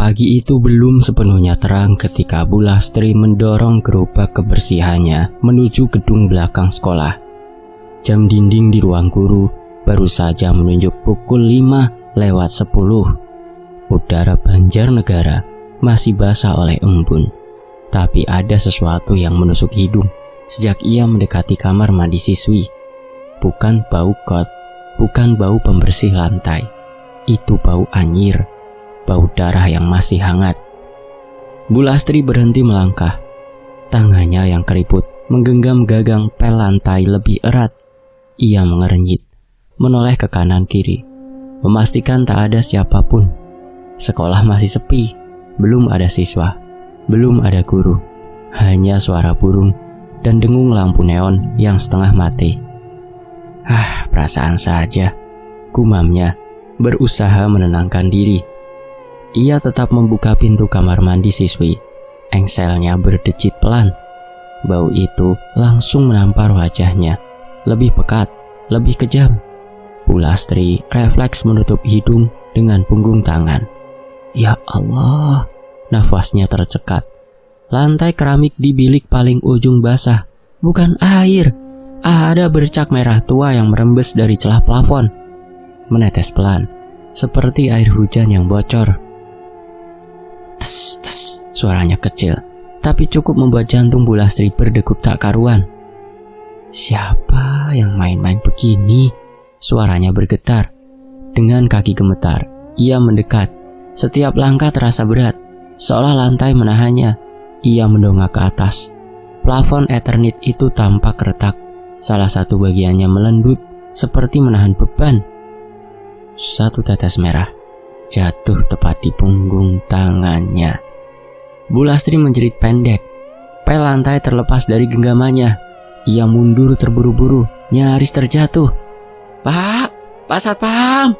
Pagi itu belum sepenuhnya terang ketika Bu Lastri mendorong gerobak kebersihannya menuju gedung belakang sekolah. Jam dinding di ruang guru baru saja menunjuk pukul 5:10. Udara Banjarnegara masih basah oleh embun. Tapi ada sesuatu yang menusuk hidung sejak ia mendekati kamar mandi siswi. Bukan bau got, bukan bau pembersih lantai. Itu bau anyir, bau darah yang masih hangat. Bu Lastri berhenti melangkah. Tangannya yang keriput menggenggam gagang pel lantai lebih erat. Ia mengerenyit, menoleh ke kanan kiri, memastikan tak ada siapapun. Sekolah masih sepi, belum ada siswa, belum ada guru. Hanya suara burung dan dengung lampu neon yang setengah mati. Perasaan saja, gumamnya, berusaha menenangkan diri. Ia tetap membuka pintu kamar mandi siswi. Engselnya berdecit pelan. Bau itu langsung menampar wajahnya. Lebih pekat, lebih kejam. Bu Lastri refleks menutup hidung dengan punggung tangan. Ya Allah, nafasnya tercekat. Lantai keramik di bilik paling ujung basah. Bukan air, ada bercak merah tua yang merembes dari celah plafon. Menetes pelan, seperti air hujan yang bocor. Tes, tes, suaranya kecil, tapi cukup membuat jantung Bu Lastri berdegup tak karuan. Siapa yang main-main begini? Suaranya bergetar. Dengan kaki gemetar, ia mendekat. Setiap langkah terasa berat, seolah lantai menahannya. Ia mendongak ke atas. Plafon Eternit itu tampak retak. Salah satu bagiannya melendut, seperti menahan beban. Satu tetes merah jatuh tepat di punggung tangannya. Bu Lastri menjerit pendek. Pel lantai terlepas dari genggamannya. Ia mundur terburu-buru, nyaris terjatuh. Pak Satpam!"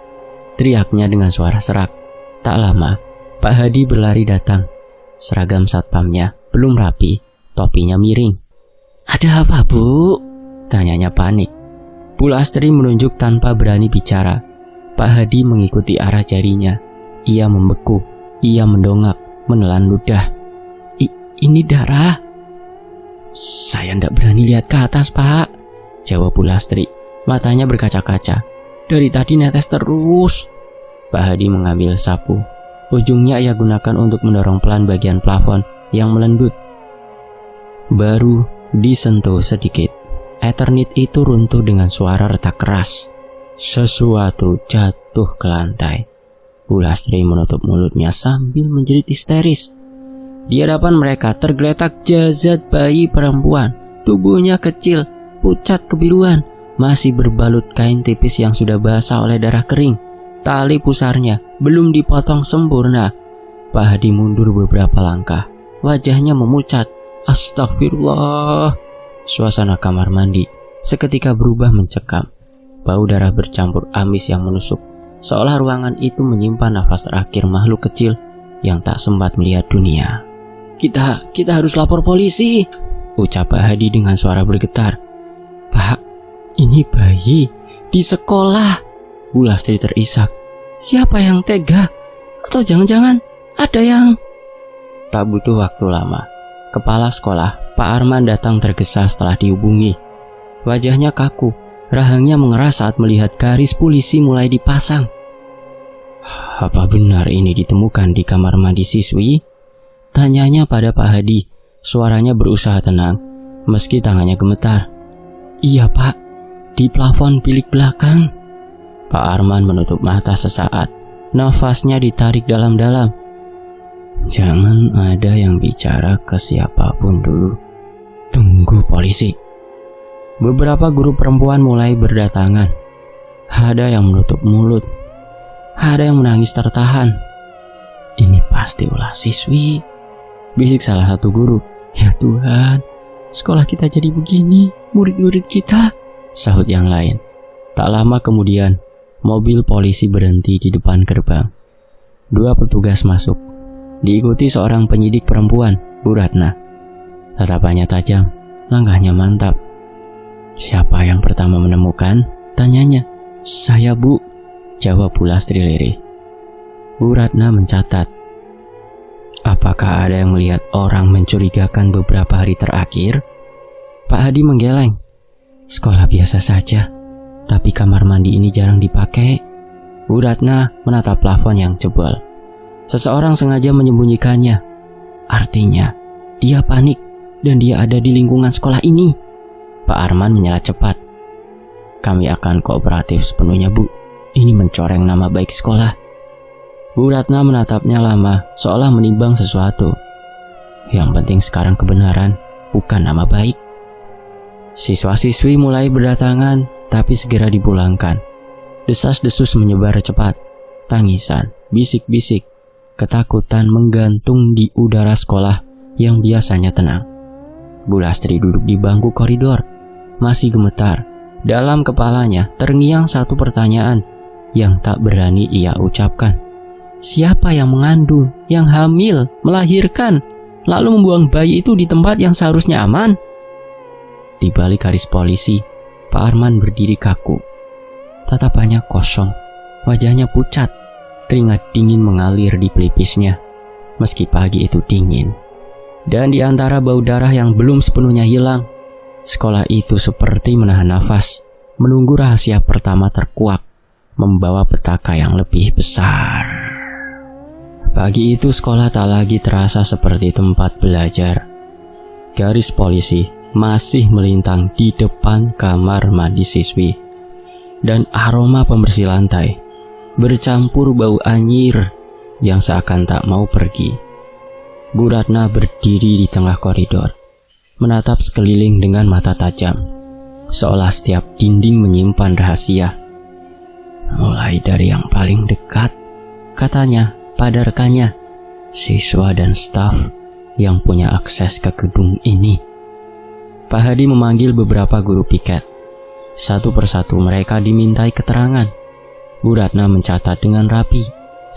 teriaknya dengan suara serak. Tak lama, Pak Hadi berlari datang. Seragam satpamnya belum rapi, topinya miring. "Ada apa, Bu?" tanyanya panik. Bu Lastri menunjuk tanpa berani bicara. Pak Hadi mengikuti arah jarinya. Ia membeku, ia mendongak, menelan ludah. Ini darah." "Saya ndak berani lihat ke atas, Pak," jawab Bu Lastri. Matanya berkaca-kaca. "Dari tadi netes terus." Pak Hadi mengambil sapu. Ujungnya ia gunakan untuk mendorong pelan bagian plafon yang melendut. Baru disentuh sedikit, Eternit itu runtuh dengan suara retak keras. Sesuatu jatuh ke lantai. Bu Lastri menutup mulutnya sambil menjerit histeris. Di hadapan mereka tergeletak jasad bayi perempuan. Tubuhnya kecil, pucat kebiruan, masih berbalut kain tipis yang sudah basah oleh darah kering. Tali pusarnya belum dipotong sempurna. Pak Hadi mundur beberapa langkah. Wajahnya memucat. Astagfirullah. Suasana kamar mandi seketika berubah mencekam. Bau darah bercampur amis yang menusuk, seolah ruangan itu menyimpan nafas terakhir makhluk kecil yang tak sempat melihat dunia. Kita harus lapor polisi," ucap Pak Hadi dengan suara bergetar. "Pak, ini bayi di sekolah." Bu Lastri terisak. "Siapa yang tega? Atau jangan-jangan ada yang..." Tak butuh waktu lama. Kepala sekolah, Pak Arman, datang tergesa setelah dihubungi. Wajahnya kaku, rahangnya mengeras saat melihat garis polisi mulai dipasang. "Apa benar ini ditemukan di kamar mandi siswi?" tanyanya pada Pak Hadi. Suaranya berusaha tenang, meski tangannya gemetar. "Iya, Pak, di plafon bilik belakang." Pak Arman menutup mata sesaat. Nafasnya ditarik dalam-dalam. "Jangan ada yang bicara ke siapapun dulu. Tunggu polisi." Beberapa guru perempuan mulai berdatangan. Ada yang menutup mulut, ada yang menangis tertahan. "Ini pasti ulah siswi," bisik salah satu guru. "Ya Tuhan, sekolah kita jadi begini, murid-murid kita," sahut yang lain. Tak lama kemudian, mobil polisi berhenti di depan gerbang. 2 petugas masuk, diikuti seorang penyidik perempuan, Bu Ratna. Tatapannya tajam, langkahnya mantap. "Siapa yang pertama menemukan?" tanyanya. "Saya, Bu," jawab Bu Lastri lirih. Bu Ratna mencatat. Apakah ada yang melihat orang mencurigakan beberapa hari terakhir? Pak Hadi menggeleng. Sekolah biasa saja, tapi kamar mandi ini jarang dipakai. Bu Ratna menatap plafon yang jebol. Seseorang sengaja menyembunyikannya. Artinya, dia panik dan dia ada di lingkungan sekolah ini. Pak Arman menyela cepat. Kami akan kooperatif sepenuhnya, Bu. Ini mencoreng nama baik sekolah. Bu Ratna menatapnya lama, seolah menimbang sesuatu. Yang penting sekarang kebenaran, bukan nama baik. Siswa-siswi mulai berdatangan, tapi segera dipulangkan. Desas-desus menyebar cepat. Tangisan, bisik-bisik, ketakutan menggantung di udara sekolah yang biasanya tenang. Bu Lastri duduk di bangku koridor, masih gemetar. Dalam kepalanya terngiang satu pertanyaan yang tak berani ia ucapkan. Siapa yang mengandung, yang hamil, melahirkan, lalu membuang bayi itu di tempat yang seharusnya aman? Di balik garis polisi, Pak Arman berdiri kaku. Tatapannya kosong, wajahnya pucat, keringat dingin mengalir di pelipisnya. Meski pagi itu dingin, dan di antara bau darah yang belum sepenuhnya hilang, sekolah itu seperti menahan nafas, menunggu rahasia pertama terkuak, membawa petaka yang lebih besar. Pagi itu sekolah tak lagi terasa seperti tempat belajar. Garis polisi masih melintang di depan kamar mandi siswi, dan aroma pembersih lantai bercampur bau anyir yang seakan tak mau pergi. Bu Ratna berdiri di tengah koridor, menatap sekeliling dengan mata tajam, seolah setiap dinding menyimpan rahasia. Mulai dari yang paling dekat, katanya pada rekannya, siswa dan staf yang punya akses ke gedung ini. Pak Hadi memanggil beberapa guru piket. Satu persatu mereka dimintai keterangan. Bu Ratna mencatat dengan rapi,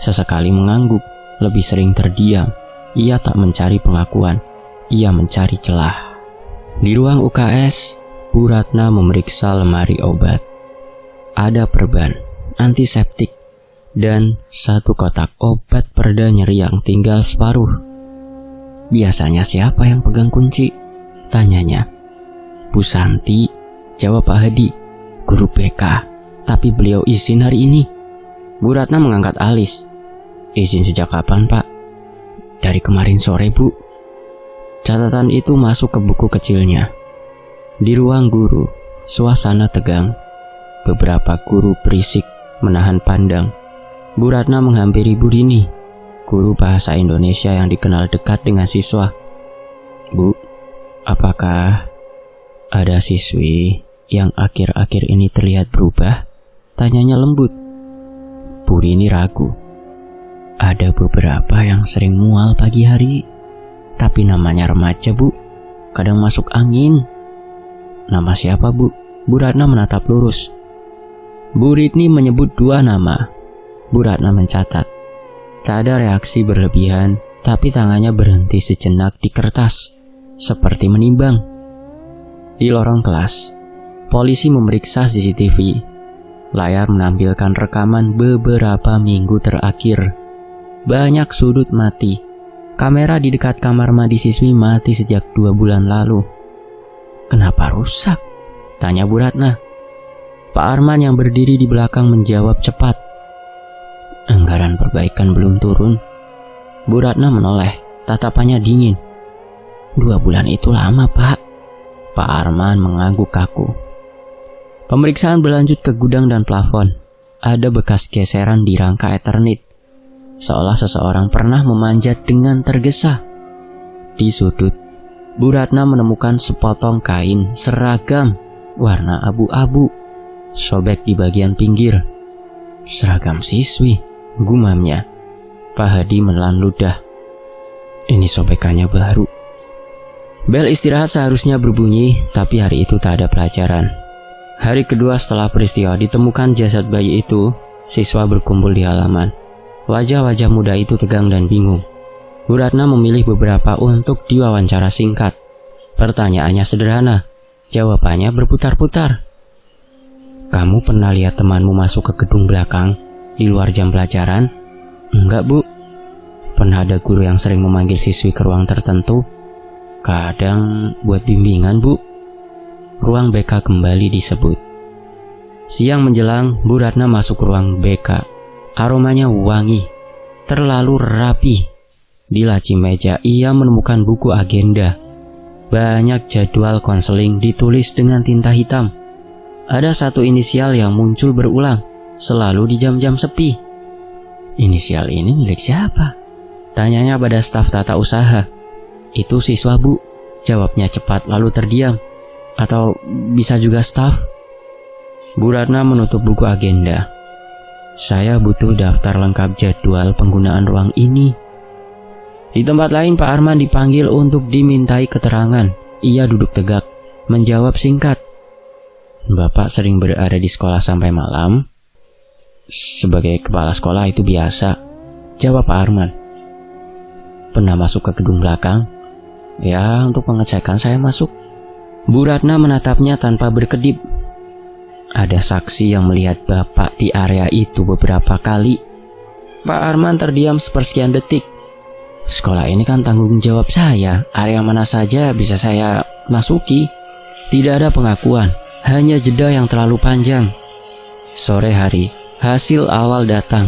sesekali mengangguk, lebih sering terdiam. Ia tak mencari pengakuan, ia mencari celah. Di ruang UKS, Bu Ratna memeriksa lemari obat. Ada perban, antiseptik, dan satu kotak obat pereda nyeri yang tinggal separuh. Biasanya siapa yang pegang kunci? Tanyanya. Bu Santi, jawab Pak Hadi. Guru BK, tapi beliau izin hari ini. Bu Ratna mengangkat alis. Izin sejak kapan, Pak? Dari kemarin sore, Bu. Catatan itu masuk ke buku kecilnya. Di ruang guru, suasana tegang. Beberapa guru berisik menahan pandang. Bu Ratna menghampiri Bu Rini, guru bahasa Indonesia yang dikenal dekat dengan siswa. Bu, apakah ada siswi yang akhir-akhir ini terlihat berubah? Tanyanya lembut. Bu Rini ragu. Ada beberapa yang sering mual pagi hari, tapi namanya remaja, Bu. Kadang masuk angin. Nama siapa, Bu? Bu Ratna menatap lurus. Bu Rini menyebut 2 nama. Bu Ratna mencatat. Tak ada reaksi berlebihan, tapi tangannya berhenti sejenak di kertas, seperti menimbang. Di lorong kelas, polisi memeriksa CCTV. Layar menampilkan rekaman beberapa minggu terakhir. Banyak sudut mati. Kamera di dekat kamar mandi siswi mati sejak 2 bulan lalu. Kenapa rusak? Tanya Bu Ratna. Pak Arman yang berdiri di belakang menjawab cepat. Anggaran perbaikan belum turun. Bu Ratna menoleh, tatapannya dingin. 2 bulan itu lama, Pak. Pak Arman mengangguk kaku. Pemeriksaan berlanjut ke gudang dan plafon. Ada bekas geseran di rangka Eternit, seolah seseorang pernah memanjat dengan tergesa. Di sudut, Bu Ratna menemukan sepotong kain seragam warna abu-abu, sobek di bagian pinggir. Seragam siswi, gumamnya. Pak Hadi menelan ludah. Ini sobekannya baru. Bel istirahat seharusnya berbunyi, tapi hari itu tak ada pelajaran. Hari kedua setelah peristiwa ditemukan jasad bayi itu, siswa berkumpul di halaman. Wajah-wajah muda itu tegang dan bingung. Bu Ratna memilih beberapa untuk diwawancara singkat. Pertanyaannya sederhana, jawabannya berputar-putar. Kamu pernah lihat temanmu masuk ke gedung belakang di luar jam pelajaran? Enggak, Bu. Pernah ada guru yang sering memanggil siswi ke ruang tertentu, kadang buat bimbingan, Bu. Ruang BK kembali disebut. Siang menjelang, Bu Ratna masuk ruang BK. Aromanya wangi, terlalu rapi. Di laci meja ia menemukan buku agenda. Banyak jadwal konseling ditulis dengan tinta hitam. Ada satu inisial yang muncul berulang, selalu di jam-jam sepi. Inisial ini milik siapa? Tanyanya pada staf tata usaha. Itu siswa, Bu. Jawabnya cepat lalu terdiam. Atau bisa juga staf. Bu Ratna menutup buku agenda. Saya butuh daftar lengkap jadwal penggunaan ruang ini. Di tempat lain Pak Arman dipanggil untuk dimintai keterangan. Ia duduk tegak, menjawab singkat. Bapak sering berada di sekolah sampai malam? Sebagai kepala sekolah itu biasa, jawab Pak Arman. Pernah masuk ke gedung belakang? Ya, untuk pengecekan saya masuk. Bu Ratna menatapnya tanpa berkedip. Ada saksi yang melihat Bapak di area itu beberapa kali. Pak Arman terdiam sepersekian detik. Sekolah ini kan tanggung jawab saya. Area mana saja bisa saya masuki. Tidak ada pengakuan, hanya jeda yang terlalu panjang. Sore hari, hasil awal datang.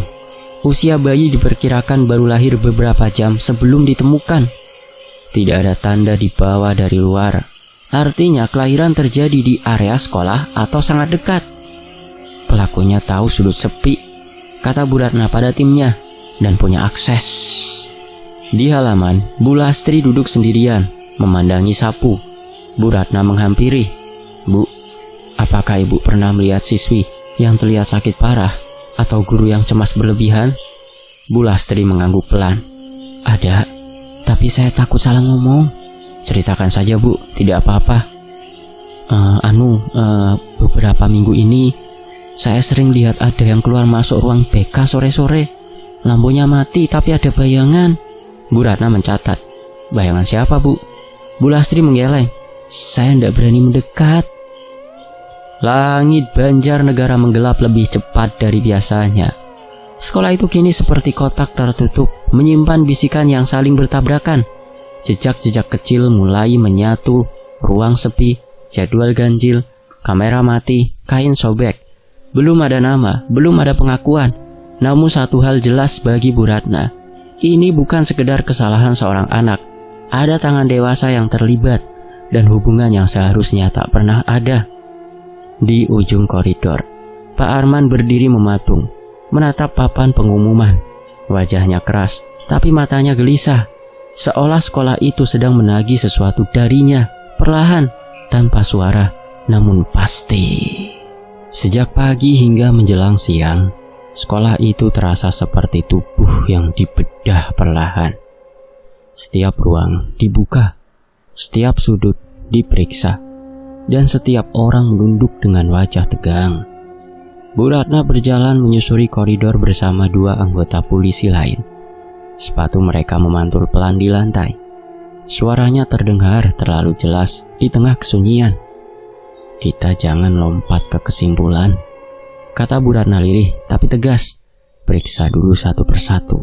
Usia bayi diperkirakan baru lahir beberapa jam sebelum ditemukan. Tidak ada tanda dibawa dari luar. Artinya kelahiran terjadi di area sekolah atau sangat dekat. Pelakunya tahu sudut sepi, kata Bu Ratna pada timnya, dan punya akses. Di halaman, Bu Lastri duduk sendirian, memandangi sapu. Bu Ratna menghampiri. Bu, apakah Ibu pernah melihat siswi yang terlihat sakit parah atau guru yang cemas berlebihan? Bu Lastri mengangguk pelan. Ada, tapi saya takut salah ngomong. Ceritakan saja, Bu, tidak apa-apa. Beberapa minggu ini saya sering lihat ada yang keluar masuk ruang BK sore-sore. Lampunya mati tapi ada bayangan. Bu Ratna mencatat. Bayangan siapa, Bu? Bu Lastri menggeleng. Saya tidak berani mendekat. Langit Banjarnegara menggelap lebih cepat dari biasanya. Sekolah itu kini seperti kotak tertutup, menyimpan bisikan yang saling bertabrakan. Jejak-jejak kecil mulai menyatu, ruang sepi, jadwal ganjil, kamera mati, kain sobek. Belum ada nama, belum ada pengakuan. Namun satu hal jelas bagi Bu Ratna. Ini bukan sekedar kesalahan seorang anak. Ada tangan dewasa yang terlibat, dan hubungan yang seharusnya tak pernah ada. Di ujung koridor, Pak Arman berdiri mematung, menatap papan pengumuman. Wajahnya keras, tapi matanya gelisah. Seolah sekolah itu sedang menagih sesuatu darinya, perlahan, tanpa suara, namun pasti. Sejak pagi hingga menjelang siang, sekolah itu terasa seperti tubuh yang dibedah perlahan. Setiap ruang dibuka, setiap sudut diperiksa, dan setiap orang menunduk dengan wajah tegang. Bu Ratna berjalan menyusuri koridor bersama dua anggota polisi lain. Sepatu mereka memantul pelan di lantai. Suaranya terdengar terlalu jelas di tengah kesunyian. Kita jangan lompat ke kesimpulan, kata Bu Ratna lirih tapi tegas. Periksa dulu satu persatu.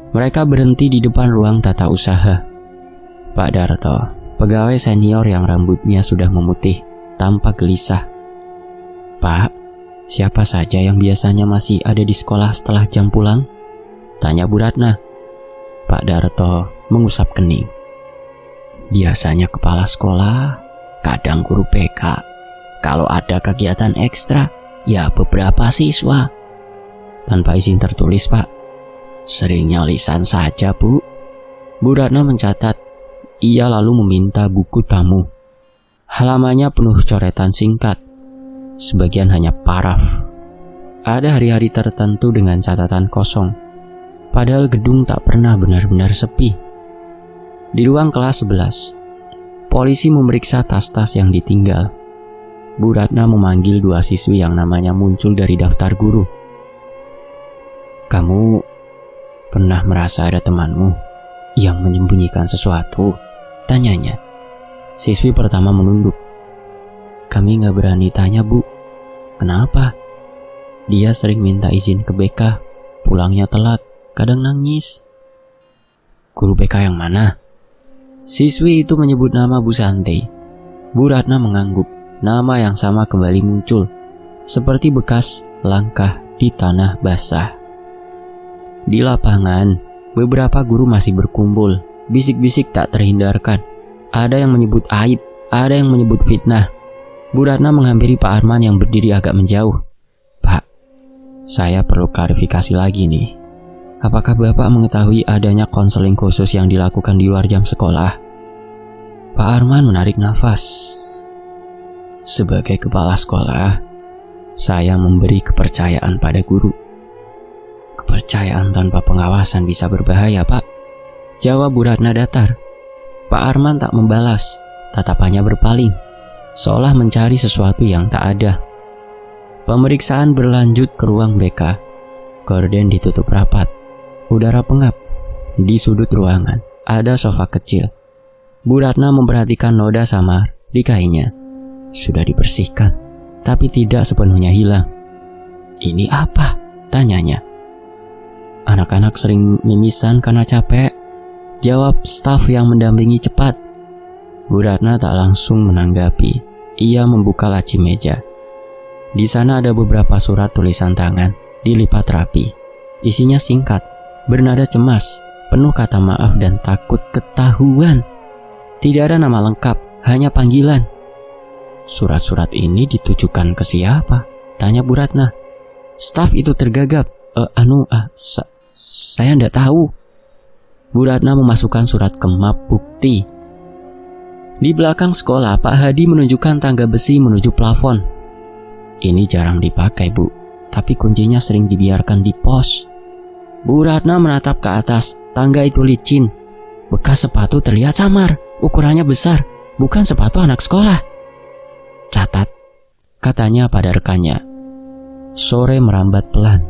Mereka berhenti di depan ruang tata usaha. Pak Darto, pegawai senior yang rambutnya sudah memutih, tampak gelisah. Pak, siapa saja yang biasanya masih ada di sekolah setelah jam pulang? Tanya Bu Ratna. Pak Darto mengusap kening. Biasanya kepala sekolah, kadang guru PK. Kalau ada kegiatan ekstra, ya beberapa siswa. Tanpa izin tertulis, Pak. Seringnya lisan saja, Bu. Bu Ratna mencatat. Ia lalu meminta buku tamu. Halamannya penuh coretan singkat. Sebagian hanya paraf. Ada hari-hari tertentu dengan catatan kosong. Padahal gedung tak pernah benar-benar sepi. Di ruang kelas 11, polisi memeriksa tas-tas yang ditinggal. Bu Ratna memanggil dua siswi yang namanya muncul dari daftar guru. Kamu pernah merasa ada temanmu yang menyembunyikan sesuatu? Tanyanya. Siswi pertama menunduk. Kami gak berani tanya, Bu. Kenapa? Dia sering minta izin ke BK, pulangnya telat. Kadang nangis. Guru BK yang mana? Siswi itu menyebut nama Bu Santi. Bu Ratna mengangguk. Nama yang sama kembali muncul, seperti bekas langkah di tanah basah. Di lapangan, beberapa guru masih berkumpul. Bisik-bisik tak terhindarkan. Ada yang menyebut aib, ada yang menyebut fitnah. Bu Ratna menghampiri Pak Arman yang berdiri agak menjauh. Pak, saya perlu klarifikasi lagi nih. Apakah Bapak mengetahui adanya konseling khusus yang dilakukan di luar jam sekolah? Pak Arman menarik nafas. Sebagai kepala sekolah, saya memberi kepercayaan pada guru. Kepercayaan tanpa pengawasan bisa berbahaya, Pak. Jawab Bu Ratna datar. Pak Arman tak membalas, tatapannya berpaling, seolah mencari sesuatu yang tak ada. Pemeriksaan berlanjut ke ruang BK. Gorden ditutup rapat. Udara pengap. Di sudut ruangan ada sofa kecil. Bu Ratna memperhatikan noda samar di kainnya. Sudah dibersihkan, tapi tidak sepenuhnya hilang. Ini apa? Tanyanya. Anak-anak sering mimisan karena capek, jawab staf yang mendampingi cepat. Bu Ratna tak langsung menanggapi. Ia membuka laci meja. Di sana ada beberapa surat tulisan tangan, dilipat rapi. Isinya singkat, bernada cemas, penuh kata maaf dan takut ketahuan. Tidak ada nama lengkap, hanya panggilan. Surat-surat ini ditujukan ke siapa? Tanya Bu Ratna. Staf itu tergagap. Saya tidak tahu. Bu Ratna memasukkan surat ke map bukti. Di belakang sekolah, Pak Hadi menunjukkan tangga besi menuju plafon. Ini jarang dipakai, Bu, tapi kuncinya sering dibiarkan di pos. Bu Ratna menatap ke atas. Tangga itu licin. Bekas sepatu terlihat samar. Ukurannya besar, bukan sepatu anak sekolah. Catat, katanya pada rekannya. Sore merambat pelan.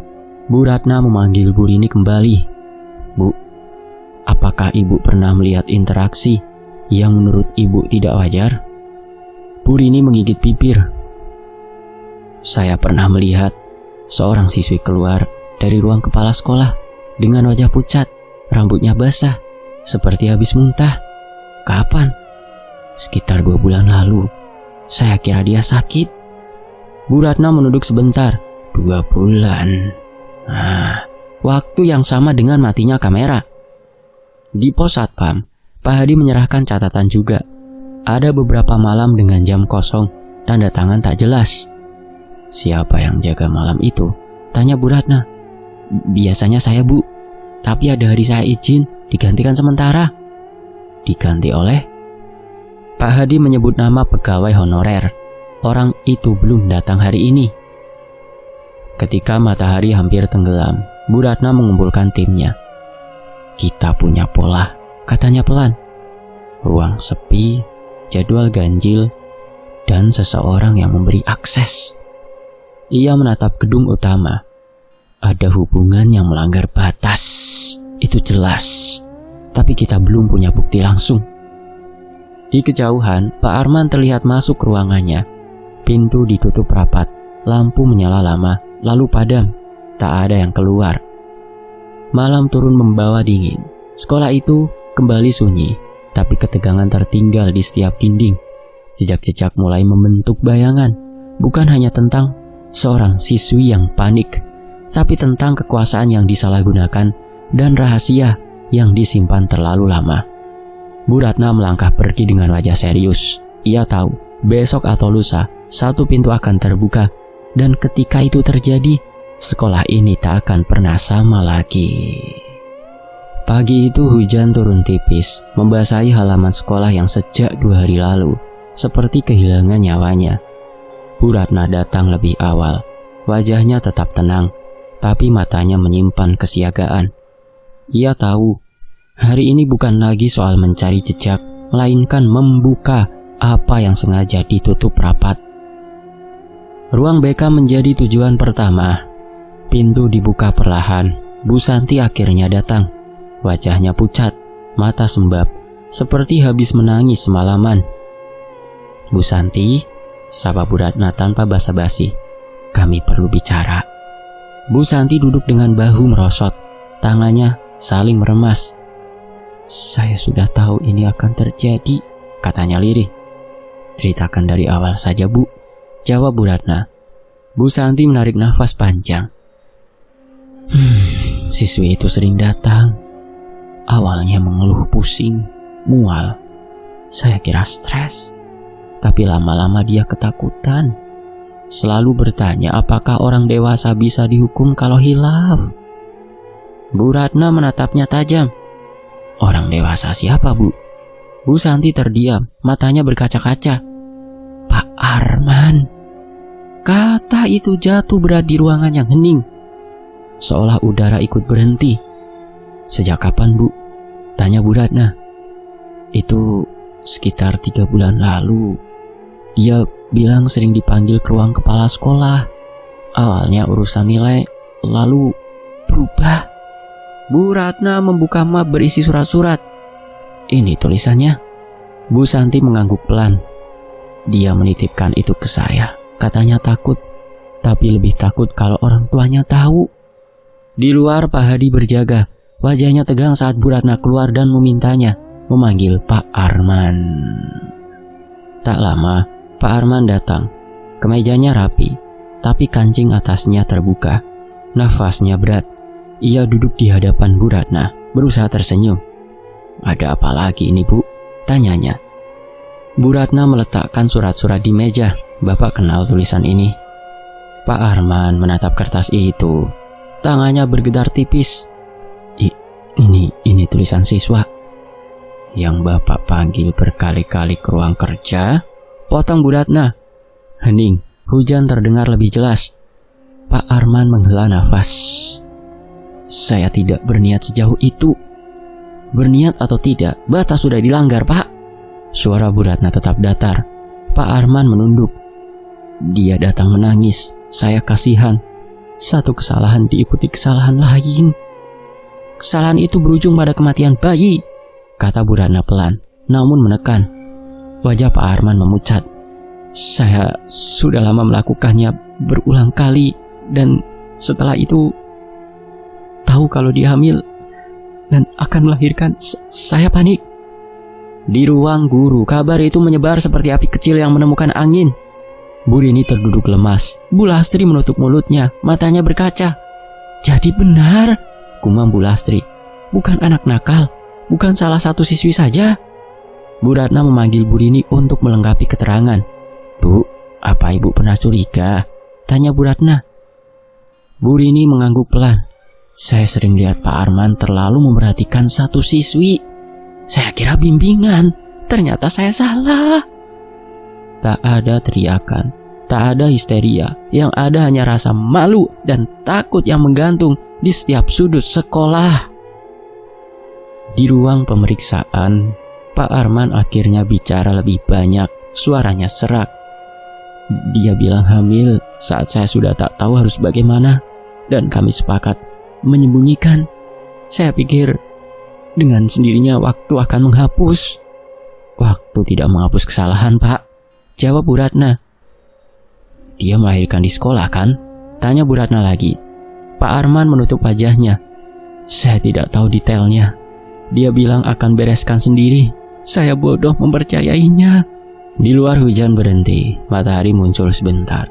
Bu Ratna memanggil Bu Rini kembali. Bu, apakah Ibu pernah melihat interaksi yang menurut Ibu tidak wajar? Bu Rini menggigit bibir. Saya pernah melihat seorang siswi keluar dari ruang kepala sekolah dengan wajah pucat, rambutnya basah, seperti habis muntah. Kapan? Sekitar 2 bulan lalu. Saya kira dia sakit. Bu Ratna menunduk sebentar. 2 bulan. Waktu yang sama dengan matinya kamera. Di pos satpam, Pak Hadi menyerahkan catatan juga. Ada beberapa malam dengan jam kosong, tanda tangan tak jelas. Siapa yang jaga malam itu? Tanya Bu Ratna. Biasanya saya, Bu. Tapi ada hari saya izin, digantikan sementara. Diganti oleh? Pak Hadi menyebut nama pegawai honorer. Orang itu belum datang hari ini. Ketika matahari hampir tenggelam, Bu Ratna mengumpulkan timnya. Kita punya pola, katanya pelan. Ruang sepi, jadwal ganjil, dan seseorang yang memberi akses. Ia menatap gedung utama. Ada hubungan yang melanggar batas. Itu jelas. Tapi kita belum punya bukti langsung. Di kejauhan, Pak Arman terlihat masuk ruangannya. Pintu ditutup rapat, lampu menyala lama, lalu padam. Tak ada yang keluar. Malam turun membawa dingin. Sekolah itu kembali sunyi, tapi ketegangan tertinggal di setiap dinding. Jejak-jejak mulai membentuk bayangan, bukan hanya tentang seorang siswi yang panik, tapi tentang kekuasaan yang disalahgunakan dan rahasia yang disimpan terlalu lama. Bu Ratna melangkah pergi dengan wajah serius. Ia tahu, besok atau lusa, satu pintu akan terbuka, dan ketika itu terjadi, sekolah ini tak akan pernah sama lagi. Pagi itu hujan turun tipis, membasahi halaman sekolah yang sejak 2 hari lalu, seperti kehilangan nyawanya. Bu Ratna datang lebih awal. Wajahnya tetap tenang, tapi matanya menyimpan kesiagaan. Ia tahu, hari ini bukan lagi soal mencari jejak, melainkan membuka apa yang sengaja ditutup rapat. Ruang BK menjadi tujuan pertama. Pintu dibuka perlahan. Bu Santi akhirnya datang. Wajahnya pucat, mata sembab, seperti habis menangis semalaman. Bu Santi, sapa Bu Ratna tanpa basa-basi. Kami perlu bicara. Bu Santi duduk dengan bahu merosot. Tangannya saling meremas. Saya sudah tahu ini akan terjadi, katanya lirih. Ceritakan dari awal saja, Bu, jawab Bu Ratna. Bu Santi menarik nafas panjang. Siswi itu sering datang. Awalnya mengeluh pusing, mual. Saya kira stres. Tapi lama-lama dia ketakutan. Selalu bertanya apakah orang dewasa bisa dihukum kalau hilaf. Bu Ratna menatapnya tajam. Orang dewasa siapa, Bu? Bu Santi terdiam, matanya berkaca-kaca. Pak Arman. Kata itu jatuh berat di ruangan yang hening. Seolah udara ikut berhenti. Sejak kapan, Bu? Tanya Bu Ratna. Itu sekitar 3 bulan lalu. Dia bilang sering dipanggil ke ruang kepala sekolah. Awalnya urusan nilai, lalu berubah. Bu Ratna membuka map berisi surat-surat. Ini tulisannya. Bu Santi mengangguk pelan. Dia menitipkan itu ke saya. Katanya takut, tapi lebih takut kalau orang tuanya tahu. Di luar Pak Hadi berjaga. Wajahnya tegang saat Bu Ratna keluar dan memintanya memanggil Pak Arman. Tak lama, Pak Arman datang. Kemejanya rapi, tapi kancing atasnya terbuka. Nafasnya berat. Ia duduk di hadapan Bu Ratna, berusaha tersenyum. Ada apa lagi ini, Bu? Tanyanya. Bu Ratna meletakkan surat-surat di meja. Bapak kenal tulisan ini? Pak Arman menatap kertas itu. Tangannya bergetar tipis. Ini tulisan siswa yang Bapak panggil berkali-kali ke ruang kerja. Potong Bu Ratna. Hening, hujan terdengar lebih jelas. Pak Arman menghela nafas. Saya tidak berniat sejauh itu. Berniat atau tidak, batas sudah dilanggar, Pak. Suara Bu Ratna tetap datar. Pak Arman menunduk. Dia datang menangis. Saya kasihan. Satu kesalahan diikuti kesalahan lain. Kesalahan itu berujung pada kematian bayi, kata Bu Ratna pelan, namun menekan. Wajah Pak Arman memucat. Saya sudah lama melakukannya berulang kali, dan setelah itu tahu kalau dia hamil dan akan melahirkan. Saya panik. Di ruang guru, kabar itu menyebar seperti api kecil yang menemukan angin. Bu Rini terduduk lemas. Bu Lastri menutup mulutnya, matanya berkaca. Jadi benar, gumam Bu Lastri. Bukan anak nakal, bukan salah satu siswi saja. Bu Ratna memanggil Bu Rini untuk melengkapi keterangan. Bu, apa Ibu pernah curiga? Tanya Bu Ratna. Bu Rini mengangguk pelan. Saya sering lihat Pak Arman terlalu memperhatikan satu siswi. Saya kira bimbingan, ternyata saya salah. Tak ada teriakan, tak ada histeria. Yang ada hanya rasa malu dan takut yang menggantung di setiap sudut sekolah. Di ruang pemeriksaan, Pak Arman akhirnya bicara lebih banyak. Suaranya serak. Dia bilang hamil saat saya sudah tak tahu harus bagaimana, dan kami sepakat menyembunyikan. Saya pikir dengan sendirinya waktu akan menghapus. Waktu tidak menghapus kesalahan, Pak, jawab Bu Ratna. Dia melahirkan di sekolah, kan? Tanya Bu Ratna lagi. Pak Arman menutup wajahnya. Saya tidak tahu detailnya. Dia bilang akan bereskan sendiri. Saya bodoh mempercayainya. Di luar hujan berhenti. Matahari muncul sebentar,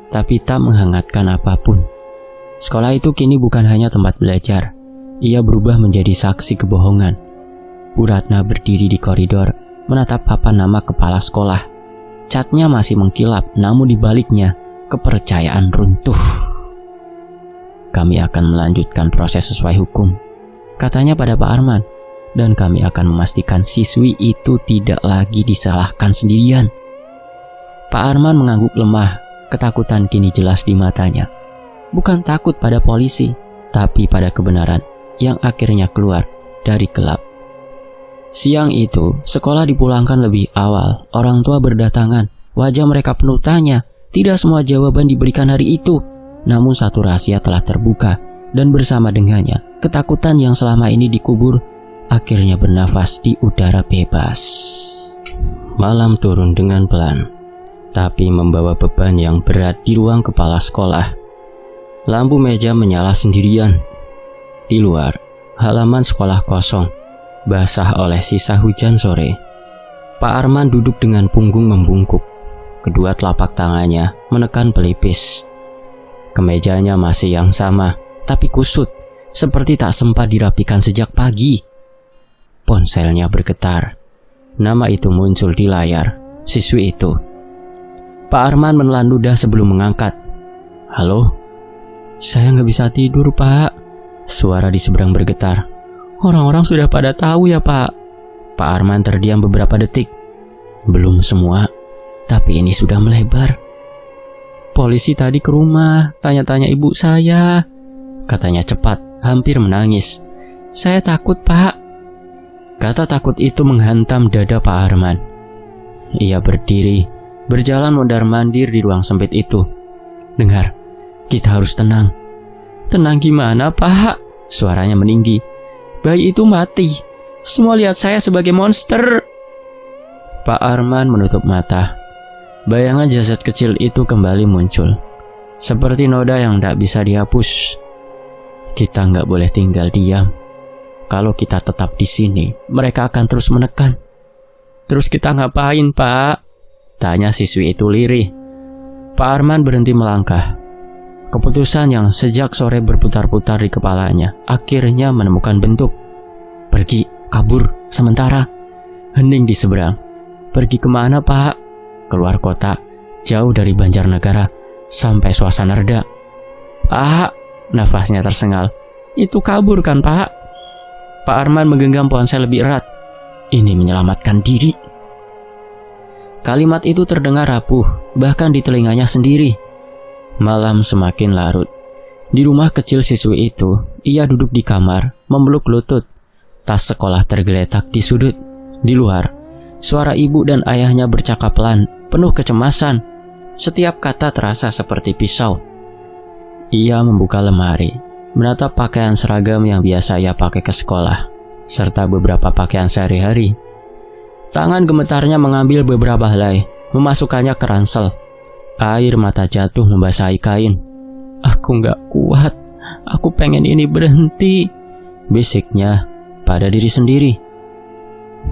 tapi tak menghangatkan apapun. Sekolah itu kini bukan hanya tempat belajar. Ia berubah menjadi saksi kebohongan. Bu Ratna berdiri di koridor, menatap papan nama kepala sekolah. Catnya masih mengkilap, namun di baliknya kepercayaan runtuh. Kami akan melanjutkan proses sesuai hukum, katanya pada Pak Arman, dan kami akan memastikan siswi itu tidak lagi disalahkan sendirian. Pak Arman mengangguk lemah, ketakutan kini jelas di matanya. Bukan takut pada polisi, tapi pada kebenaran yang akhirnya keluar dari gelap. Siang itu, sekolah dipulangkan lebih awal. Orang tua berdatangan. Wajah mereka penuh tanya. Tidak semua jawaban diberikan hari itu. Namun satu rahasia telah terbuka. Dan bersama dengannya, ketakutan yang selama ini dikubur akhirnya bernafas di udara bebas. Malam turun dengan pelan, tapi membawa beban yang berat di ruang kepala sekolah. Lampu meja menyala sendirian. Di luar, halaman sekolah kosong. basah oleh sisa hujan sore. Pak Arman duduk dengan punggung membungkuk. Kedua telapak tangannya menekan pelipis. Kemejanya masih yang sama, tapi kusut, seperti tak sempat dirapikan sejak pagi. Ponselnya bergetar. Nama itu muncul di layar, siswi itu. Pak Arman menelan ludah sebelum mengangkat. "Halo?" "Saya nggak bisa tidur, Pak." Suara di seberang bergetar. "Orang-orang sudah pada tahu ya, Pak." Pak Arman terdiam beberapa detik. "Belum semua, tapi ini sudah melebar. Polisi tadi ke rumah, tanya-tanya ibu saya," katanya cepat, hampir menangis. "Saya takut, Pak." Kata takut itu menghantam dada Pak Arman. Ia berdiri, berjalan mondar-mandir di ruang sempit itu. "Dengar, kita harus tenang." "Tenang gimana, Pak?" Suaranya meninggi. "Bayi itu mati. Semua lihat saya sebagai monster." Pak Arman menutup mata. Bayangan jasad kecil itu kembali muncul, seperti noda yang tak bisa dihapus. Kita nggak boleh tinggal diam. Kalau kita tetap di sini, mereka akan terus menekan. "Terus kita ngapain, Pak?" tanya siswi itu lirih. Pak Arman berhenti melangkah. Keputusan yang sejak sore berputar-putar di kepalanya akhirnya menemukan bentuk. "Pergi, kabur, sementara." Hening di seberang. "Pergi kemana, Pak?" "Keluar kota, jauh dari Banjarnegara, sampai suasana reda." "Pak," nafasnya tersengal. "Itu kabur kan, Pak?" Pak Arman menggenggam ponsel lebih erat. Ini menyelamatkan diri. Kalimat itu terdengar rapuh, bahkan di telinganya sendiri. Malam semakin larut. Di rumah kecil siswi itu, ia duduk di kamar, memeluk lutut. Tas sekolah tergeletak di sudut. Di luar, suara ibu dan ayahnya bercakap pelan, penuh kecemasan. Setiap kata terasa seperti pisau. Ia membuka lemari, menatap pakaian seragam yang biasa ia pakai ke sekolah, serta beberapa pakaian sehari-hari. Tangan gemetarnya mengambil beberapa helai, memasukkannya ke ransel. Air mata jatuh membasahi kain. "Aku gak kuat, aku pengen ini berhenti," bisiknya pada diri sendiri.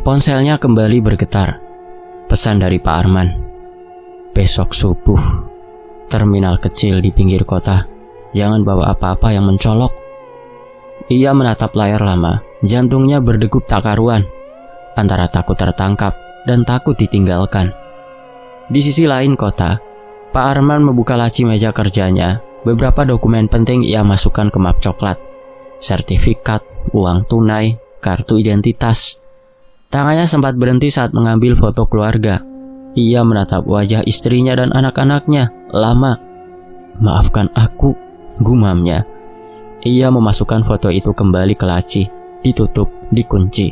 Ponselnya kembali bergetar. Pesan dari Pak Arman. "Besok subuh, terminal kecil di pinggir kota. Jangan bawa apa-apa yang mencolok." Ia menatap layar lama, jantungnya berdegup tak karuan, antara takut tertangkap dan takut ditinggalkan. Di sisi lain kota, Pak Arman membuka laci meja kerjanya. Beberapa dokumen penting ia masukkan ke map coklat. Sertifikat, uang tunai, kartu identitas. Tangannya sempat berhenti saat mengambil foto keluarga. Ia menatap wajah istrinya dan anak-anaknya lama. "Maafkan aku," gumamnya. Ia memasukkan foto itu kembali ke laci, ditutup, dikunci.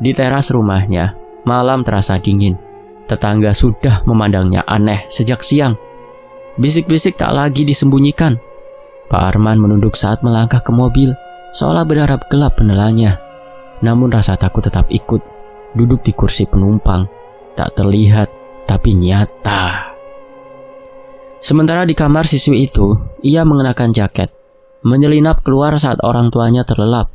Di teras rumahnya, malam terasa dingin. Tetangga sudah memandangnya aneh sejak siang. Bisik-bisik tak lagi disembunyikan. Pak Arman menunduk saat melangkah ke mobil, seolah berharap gelap penelannya. Namun rasa takut tetap ikut. Duduk di kursi penumpang, tak terlihat tapi nyata. Sementara di kamar siswi itu, ia mengenakan jaket, menyelinap keluar saat orang tuanya terlelap.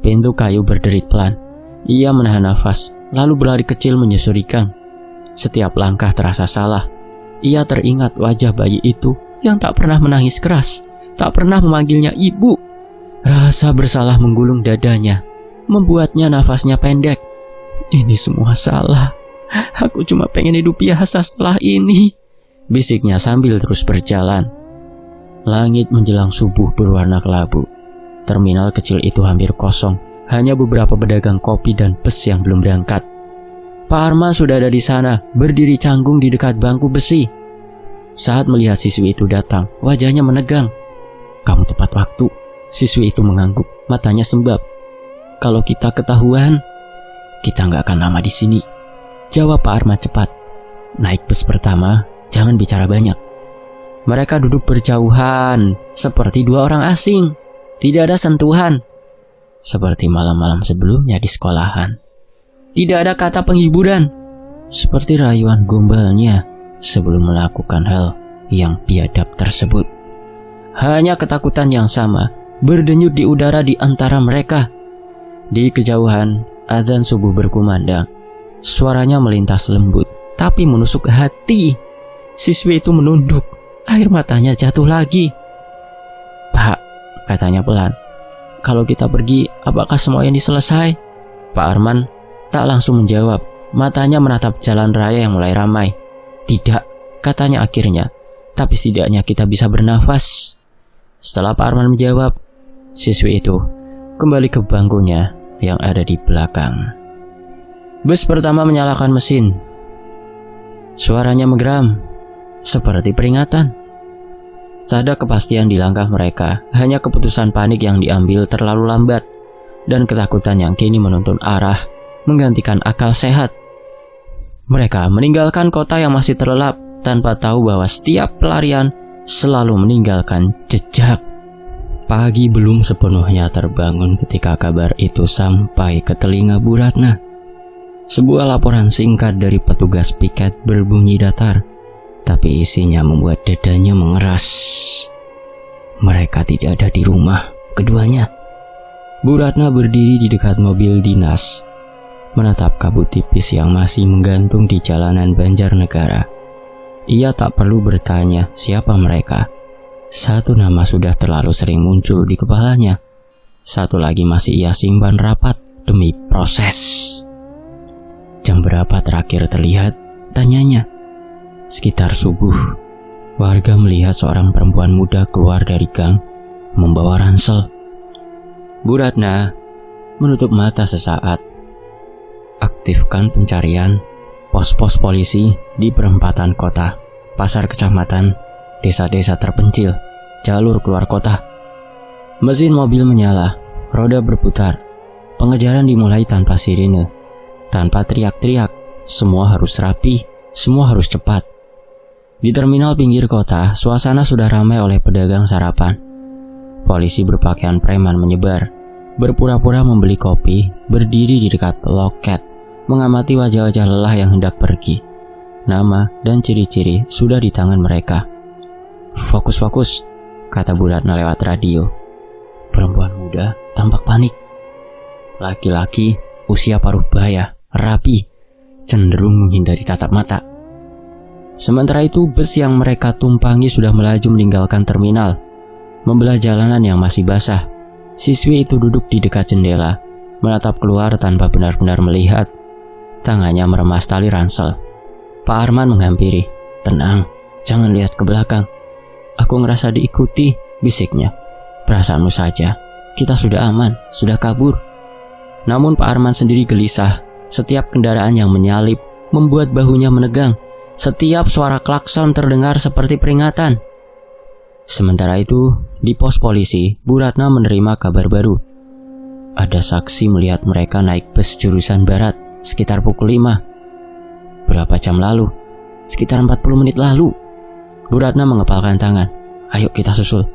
Pintu kayu berderit pelan. Ia menahan nafas, lalu berlari kecil menyusuri gang. Setiap langkah terasa salah. Ia teringat wajah bayi itu yang tak pernah menangis keras, tak pernah memanggilnya ibu. Rasa bersalah menggulung dadanya, membuatnya nafasnya pendek. "Ini semua salah. Aku cuma pengen hidup biasa setelah ini," bisiknya sambil terus berjalan. Langit menjelang subuh berwarna kelabu. Terminal kecil itu hampir kosong, hanya beberapa pedagang kopi dan bus yang belum berangkat. Pak Arman sudah ada di sana, berdiri canggung di dekat bangku besi. Saat melihat siswi itu datang, wajahnya menegang. "Kamu tepat waktu," siswi itu mengangguk, matanya sembab. "Kalau kita ketahuan, kita nggak akan lama di sini," jawab Pak Arman cepat. "Naik bus pertama, jangan bicara banyak." Mereka duduk berjauhan, seperti dua orang asing. Tidak ada sentuhan, seperti malam-malam sebelumnya di sekolahan. Tidak ada kata penghiburan, seperti rayuan gombalnya sebelum melakukan hal yang biadab tersebut. Hanya ketakutan yang sama berdenyut di udara di antara mereka. Di kejauhan, Adzan subuh berkumandang. Suaranya melintas lembut, tapi menusuk hati. Siswi itu menunduk. Air matanya jatuh lagi. "Pak," katanya pelan, "kalau kita pergi, apakah semua ini selesai?" Pak Arman tak langsung menjawab. Matanya menatap jalan raya yang mulai ramai. "Tidak," katanya akhirnya, "tapi setidaknya kita bisa bernafas." Setelah Pak Arman menjawab, siswi itu kembali ke bangkunya yang ada di belakang. Bus pertama menyalakan mesin. Suaranya megeram, seperti peringatan. Tak ada kepastian di langkah mereka, hanya keputusan panik yang diambil terlalu lambat, dan ketakutan yang kini menuntun arah, menggantikan akal sehat. Mereka meninggalkan kota yang masih terlelap, tanpa tahu bahwa setiap pelarian selalu meninggalkan jejak. Pagi belum sepenuhnya terbangun ketika kabar itu sampai ke telinga Bu Ratna. Sebuah laporan singkat dari petugas piket berbunyi datar, tapi isinya membuat dadanya mengeras. Mereka tidak ada di rumah, keduanya. Bu Ratna berdiri di dekat mobil dinas, menatap kabut tipis yang masih menggantung di jalanan Banjarnegara. Ia tak perlu bertanya siapa mereka. Satu nama sudah terlalu sering muncul di kepalanya. Satu lagi masih ia simpan rapat demi proses. "Jam berapa terakhir terlihat?" tanyanya. "Sekitar subuh." Warga melihat seorang perempuan muda keluar dari gang, membawa ransel. Bu Ratna menutup mata sesaat. Aktifkan pencarian pos-pos polisi di perempatan kota, pasar kecamatan, desa-desa terpencil, jalur keluar kota. Mesin mobil menyala, roda berputar. Pengejaran dimulai tanpa sirine, tanpa teriak-teriak. Semua harus rapi, semua harus cepat. Di terminal pinggir kota, suasana sudah ramai oleh pedagang sarapan. Polisi berpakaian preman menyebar, berpura-pura membeli kopi, berdiri di dekat loket, mengamati wajah-wajah lelah yang hendak pergi. Nama dan ciri-ciri sudah di tangan mereka. "Fokus-fokus," kata Bu Ratna lewat radio. Perempuan muda tampak panik. Laki-laki usia paruh baya, rapi, cenderung menghindari tatap mata. Sementara itu, bus yang mereka tumpangi sudah melaju meninggalkan terminal, membelah jalanan yang masih basah. Siswi itu duduk di dekat jendela, menatap keluar tanpa benar-benar melihat. Tangannya meremas tali ransel. Pak Arman menghampiri. "Tenang, jangan lihat ke belakang. Aku ngerasa diikuti," bisiknya. "Perasaanmu saja, kita sudah aman, sudah kabur." Namun Pak Arman sendiri gelisah. Setiap kendaraan yang menyalip membuat bahunya menegang. Setiap suara klakson terdengar seperti peringatan. Sementara itu, di pos polisi, Bu Ratna menerima kabar baru. Ada saksi melihat mereka naik bus jurusan barat sekitar pukul 5. Berapa jam lalu? Sekitar 40 menit lalu. Bu Ratna mengepalkan tangan. "Ayo kita susul."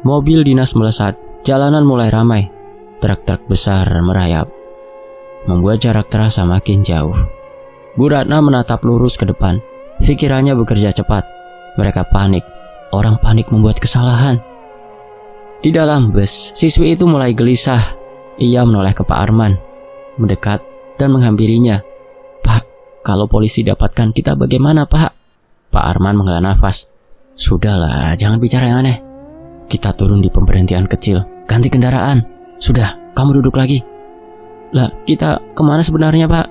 Mobil dinas melesat, jalanan mulai ramai. Truk-truk besar merayap, membuat jarak terasa makin jauh. Bu Ratna menatap lurus ke depan. Pikirannya bekerja cepat. Mereka panik. Orang panik membuat kesalahan. Di dalam bus, siswi itu mulai gelisah. Ia menoleh ke Pak Arman, mendekat dan menghampirinya. "Pak, kalau polisi dapatkan kita bagaimana, Pak?" Pak Arman menghela nafas. "Sudahlah, jangan bicara yang aneh. Kita turun di pemberhentian kecil, ganti kendaraan. Sudah, kamu duduk lagi." "Lah, kita kemana sebenarnya, Pak?"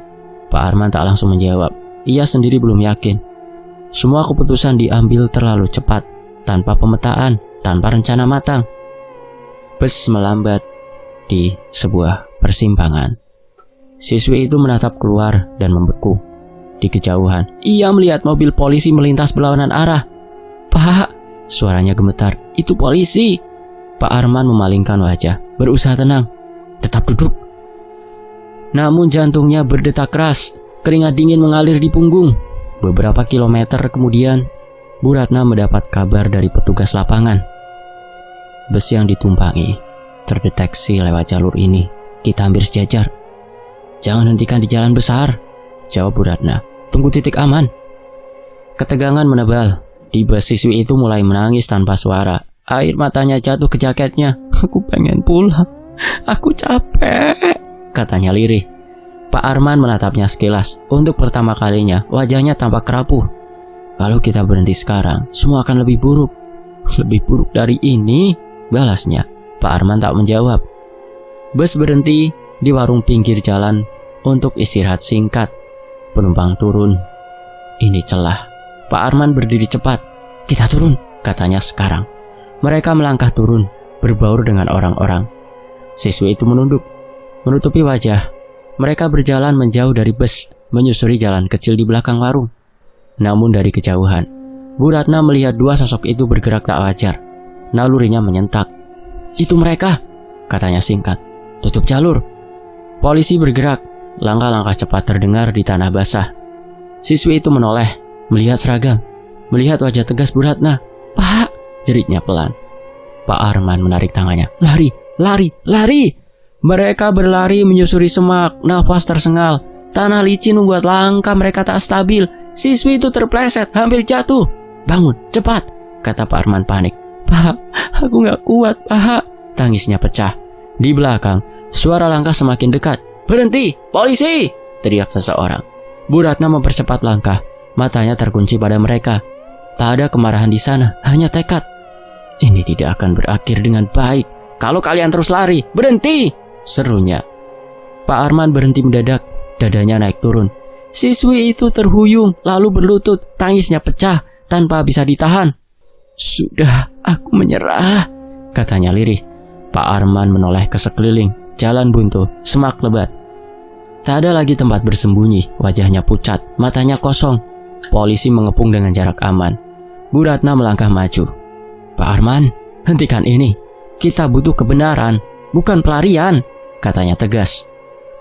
Pak Arman tak langsung menjawab. Ia sendiri belum yakin. Semua keputusan diambil terlalu cepat, tanpa pemetaan, tanpa rencana matang. Bus melambat di sebuah persimpangan. Siswi itu menatap keluar dan membeku. Di kejauhan, ia melihat mobil polisi melintas berlawanan arah. "Pak!" suaranya gemetar. "Itu polisi!" Pak Arman memalingkan wajah, berusaha tenang. "Tetap duduk." Namun jantungnya berdetak keras, keringat dingin mengalir di punggung. Beberapa kilometer kemudian, Bu Ratna mendapat kabar dari petugas lapangan. "Bus yang ditumpangi terdeteksi lewat jalur ini. Kita hampir sejajar." "Jangan hentikan di jalan besar," jawab Bu Ratna. "Tunggu titik aman." Ketegangan menebal. Di bus, siswi itu mulai menangis tanpa suara. Air matanya jatuh ke jaketnya. "Aku pengen pulang. Aku capek," katanya lirih. Pak Arman menatapnya sekilas. Untuk pertama kalinya, wajahnya tampak rapuh. Kalau kita berhenti sekarang, semua akan lebih buruk. Lebih buruk dari ini, balasnya. Pak Arman tak menjawab. Bus berhenti di warung pinggir jalan untuk istirahat singkat. Penumpang turun. Ini celah. Pak Arman berdiri cepat. Kita turun, katanya sekarang. Mereka melangkah turun, berbaur dengan orang-orang. Siswi itu menunduk, menutupi wajah. Mereka berjalan menjauh dari bus, menyusuri jalan kecil di belakang warung. Namun dari kejauhan, Bu Ratna melihat dua sosok itu bergerak tak wajar. Nalurinya menyentak. Itu mereka, katanya singkat. Tutup jalur. Polisi bergerak. Langkah-langkah cepat terdengar di tanah basah. Siswi itu menoleh, melihat seragam, melihat wajah tegas Bu Ratna. Pak, jeritnya pelan. Pak Arman menarik tangannya. Lari, lari, lari. Mereka berlari menyusuri semak, nafas tersengal. Tanah licin membuat langkah mereka tak stabil. Siswi itu terpleset, hampir jatuh. Bangun, cepat, kata Pak Arman panik. Pak, aku gak kuat, Pak. Tangisnya pecah. Di belakang, suara langkah semakin dekat. Berhenti, polisi, teriak seseorang. Bu Ratna mempercepat langkah. Matanya terkunci pada mereka. Tak ada kemarahan di sana, hanya tekad. Ini tidak akan berakhir dengan baik. Kalau kalian terus lari, berhenti, serunya. Pak Arman berhenti mendadak, dadanya naik turun. Siswi itu terhuyung, lalu berlutut, tangisnya pecah tanpa bisa ditahan. Sudah, aku menyerah, katanya lirih. Pak Arman menoleh ke sekeliling, jalan buntu, semak lebat. Tak ada lagi tempat bersembunyi, wajahnya pucat, matanya kosong. Polisi mengepung dengan jarak aman. Bu Ratna melangkah maju. Pak Arman, hentikan ini. Kita butuh kebenaran, bukan pelarian, katanya tegas.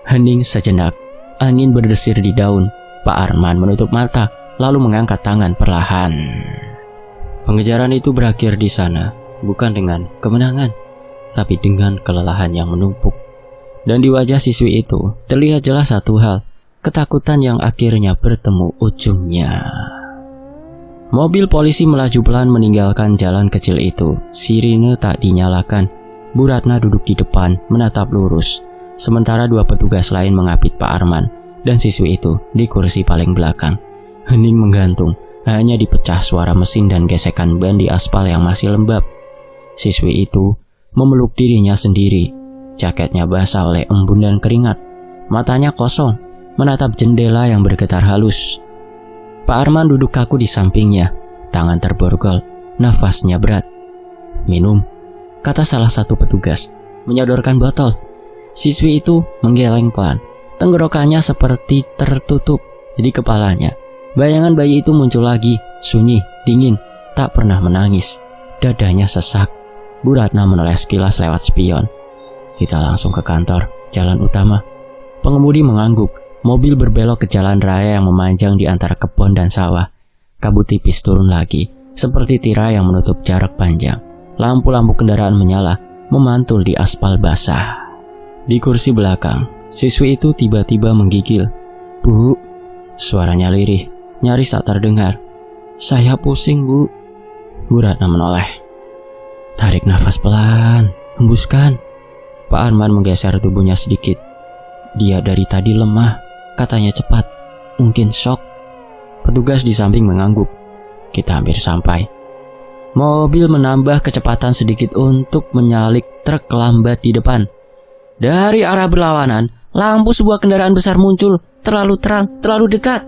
Hening sejenak, angin berdesir di daun. Pak Arman menutup mata, lalu mengangkat tangan perlahan. Pengejaran itu berakhir di sana, bukan dengan kemenangan, tapi dengan kelelahan yang menumpuk. Dan di wajah siswi itu terlihat jelas satu hal, ketakutan yang akhirnya bertemu ujungnya. Mobil polisi melaju pelan meninggalkan jalan kecil itu. Sirine tak dinyalakan. Bu Ratna duduk di depan, menatap lurus. Sementara dua petugas lain mengapit Pak Arman dan siswi itu di kursi paling belakang. Hening menggantung, hanya dipecah suara mesin dan gesekan ban di aspal yang masih lembab. Siswi itu memeluk dirinya sendiri. Jaketnya basah oleh embun dan keringat. Matanya kosong, menatap jendela yang bergetar halus. Pak Arman duduk kaku di sampingnya, tangan terborgol, nafasnya berat. Minum, kata salah satu petugas, menyodorkan botol. Siswi itu menggeleng pelan, tenggorokannya seperti tertutup di kepalanya. Bayangan bayi itu muncul lagi, sunyi, dingin, tak pernah menangis. Dadanya sesak. Bu Ratna menoleh sekilas lewat spion. Kita langsung ke kantor, jalan utama. Pengemudi mengangguk. Mobil berbelok ke jalan raya yang memanjang di antara kebun dan sawah. Kabut tipis turun lagi, seperti tirai yang menutup jarak panjang. Lampu-lampu kendaraan menyala, memantul di aspal basah. Di kursi belakang, siswi itu tiba-tiba menggigil. Bu, suaranya lirih, nyaris tak terdengar. Saya pusing, Bu. Bu Ratna menoleh. Tarik nafas pelan, hembuskan. Pak Arman menggeser tubuhnya sedikit. Dia dari tadi lemah, katanya cepat, mungkin shock. Petugas di samping mengangguk. Kita hampir sampai. Mobil menambah kecepatan sedikit untuk menyalip truk lambat di depan. Dari arah berlawanan, lampu sebuah kendaraan besar muncul, terlalu terang, terlalu dekat.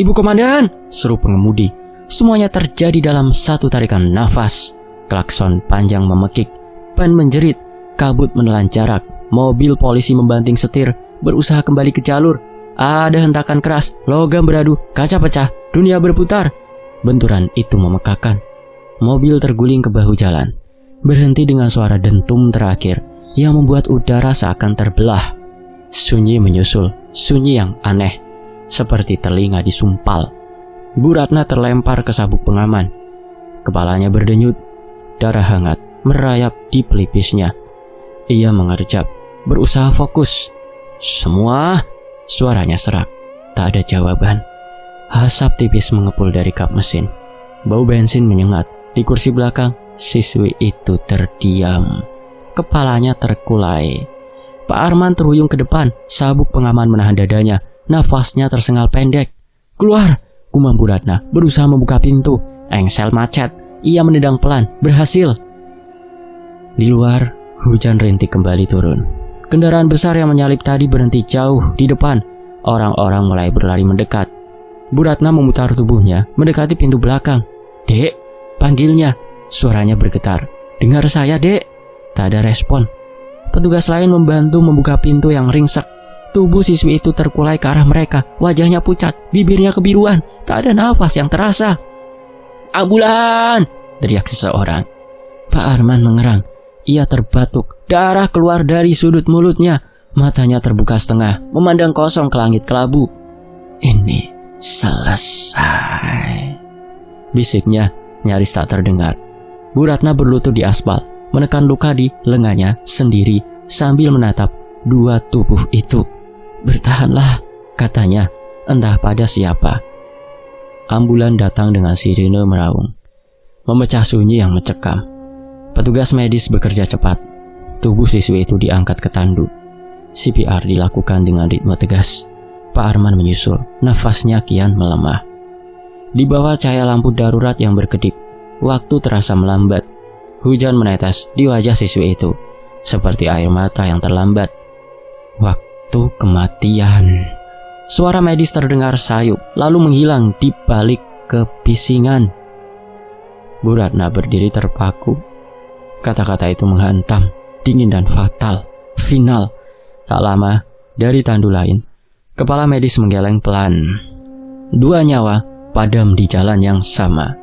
Ibu Komandan, seru pengemudi. Semuanya terjadi dalam satu tarikan nafas. Klakson panjang memekik, ban menjerit, kabut menelan jarak. Mobil polisi membanting setir, berusaha kembali ke jalur. Ada hentakan keras, logam beradu, kaca pecah, dunia berputar. Benturan itu memekakan. Mobil terguling ke bahu jalan, berhenti dengan suara dentum terakhir yang membuat udara seakan terbelah. Sunyi menyusul, sunyi yang aneh, seperti telinga disumpal. Bu Ratna terlempar ke sabuk pengaman. Kepalanya berdenyut, darah hangat merayap di pelipisnya. Ia mengerjap, berusaha fokus. Semua, suaranya serak, tak ada jawaban. Asap tipis mengepul dari kap mesin. Bau bensin menyengat. Di kursi belakang, siswi itu terdiam. Kepalanya terkulai. Pak Pak Arman terhuyung ke depan, sabuk pengaman menahan dadanya, nafasnya tersengal pendek. "Keluar!" gumam Bu Ratna, berusaha membuka pintu. Engsel macet, ia menendang pelan, berhasil. Di luar, hujan rintik kembali turun. Kendaraan besar yang menyalip tadi berhenti jauh di depan. Orang-orang mulai berlari mendekat. Bu Ratna memutar tubuhnya, mendekati pintu belakang. "Dek," panggilnya. Suaranya bergetar. "Dengar saya, Dek." Tak ada respon. Petugas lain membantu membuka pintu yang ringsek. Tubuh siswi itu terkulai ke arah mereka. Wajahnya pucat, bibirnya kebiruan. Tak ada nafas yang terasa. "Ambulan!" teriak seseorang. Pak Arman mengerang. Ia terbatuk. Darah keluar dari sudut mulutnya. Matanya terbuka setengah, memandang kosong ke langit kelabu. "Ini selesai," bisiknya nyaris tak terdengar. Bu Ratna berlutut di aspal, menekan luka di lengannya sendiri sambil menatap dua tubuh itu. "Bertahanlah," katanya, entah pada siapa. Ambulan datang dengan sirine meraung, memecah sunyi yang mencekam. Petugas medis bekerja cepat. Tubuh siswi itu diangkat ke tandu. CPR dilakukan dengan ritme tegas. Pak Arman menyusul, nafasnya kian melemah. Di bawah cahaya lampu darurat yang berkedip, waktu terasa melambat. Hujan menetes di wajah siswi itu, seperti air mata yang terlambat. Waktu kematian. Suara medis terdengar sayup, lalu menghilang di balik kebisingan. Bu Ratna berdiri terpaku. Kata-kata itu menghantam, dingin dan fatal, final. Tak lama, dari tandu lain, kepala medis menggeleng pelan. Dua nyawa padam di jalan yang sama.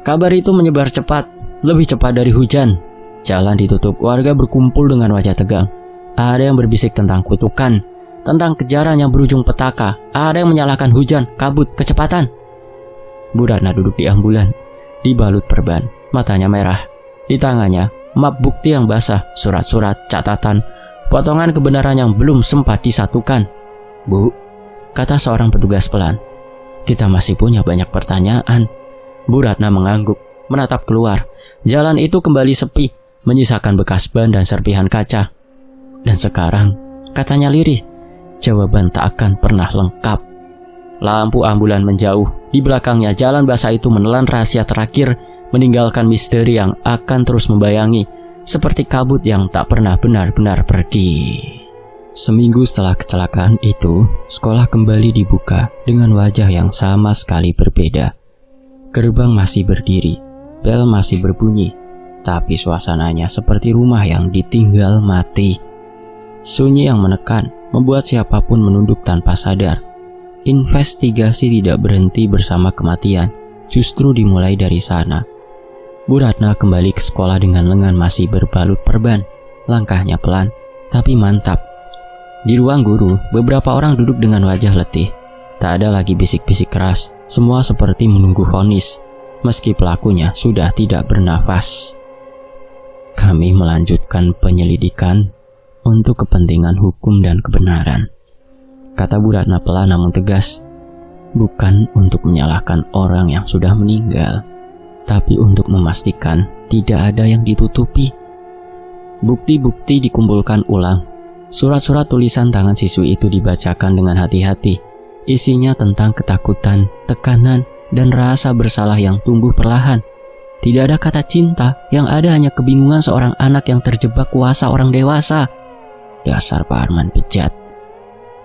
Kabar itu menyebar cepat, lebih cepat dari hujan. Jalan ditutup, warga berkumpul dengan wajah tegang. Ada yang berbisik tentang kutukan, tentang kejaran yang berujung petaka. Ada yang menyalahkan hujan, kabut, kecepatan. Bu Ratna duduk di ambulan, dibalut perban, matanya merah. Di tangannya, map bukti yang basah, surat-surat, catatan, potongan kebenaran yang belum sempat disatukan. "Bu," kata seorang petugas pelan, "kita masih punya banyak pertanyaan." Bu Ratna mengangguk, menatap keluar. Jalan itu kembali sepi, menyisakan bekas ban dan serpihan kaca. Dan sekarang, katanya lirih, jawaban tak akan pernah lengkap. Lampu ambulan menjauh. Di belakangnya jalan basah itu menelan rahasia terakhir, meninggalkan misteri yang akan terus membayangi, seperti kabut yang tak pernah benar-benar pergi. Seminggu setelah kecelakaan itu, sekolah kembali dibuka dengan wajah yang sama sekali berbeda. Gerbang masih berdiri, bel masih berbunyi, tapi suasananya seperti rumah yang ditinggal mati. Sunyi yang menekan membuat siapapun menunduk tanpa sadar. Investigasi tidak berhenti bersama kematian, justru dimulai dari sana. Bu Ratna kembali ke sekolah dengan lengan masih berbalut perban. Langkahnya pelan, tapi mantap. Di ruang guru, beberapa orang duduk dengan wajah letih. Tak ada lagi bisik-bisik keras, semua seperti menunggu vonis, meski pelakunya sudah tidak bernafas. "Kami melanjutkan penyelidikan untuk kepentingan hukum dan kebenaran," kata Bu Ratna pelan namun tegas. "Bukan untuk menyalahkan orang yang sudah meninggal, tapi untuk memastikan tidak ada yang ditutupi." Bukti-bukti dikumpulkan ulang. Surat-surat tulisan tangan siswi itu dibacakan dengan hati-hati. Isinya tentang ketakutan, tekanan, dan rasa bersalah yang tumbuh perlahan. Tidak ada kata cinta, yang ada hanya kebingungan seorang anak yang terjebak kuasa orang dewasa. Dasar Pak Arman bejat.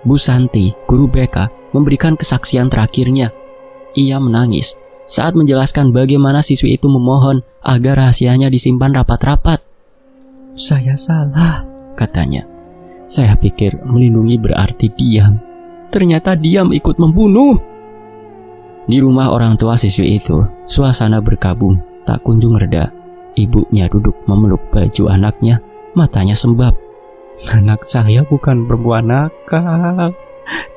Bu Santi, guru BK, memberikan kesaksian terakhirnya. Ia menangis saat menjelaskan bagaimana siswi itu memohon agar rahasianya disimpan rapat-rapat. "Saya salah," katanya. "Saya pikir melindungi berarti diam. Ternyata diam ikut membunuh." Di rumah orang tua siswi itu, suasana berkabung, tak kunjung reda. Ibunya duduk memeluk baju anaknya, matanya sembab. "Anak saya bukan perempuan nakal.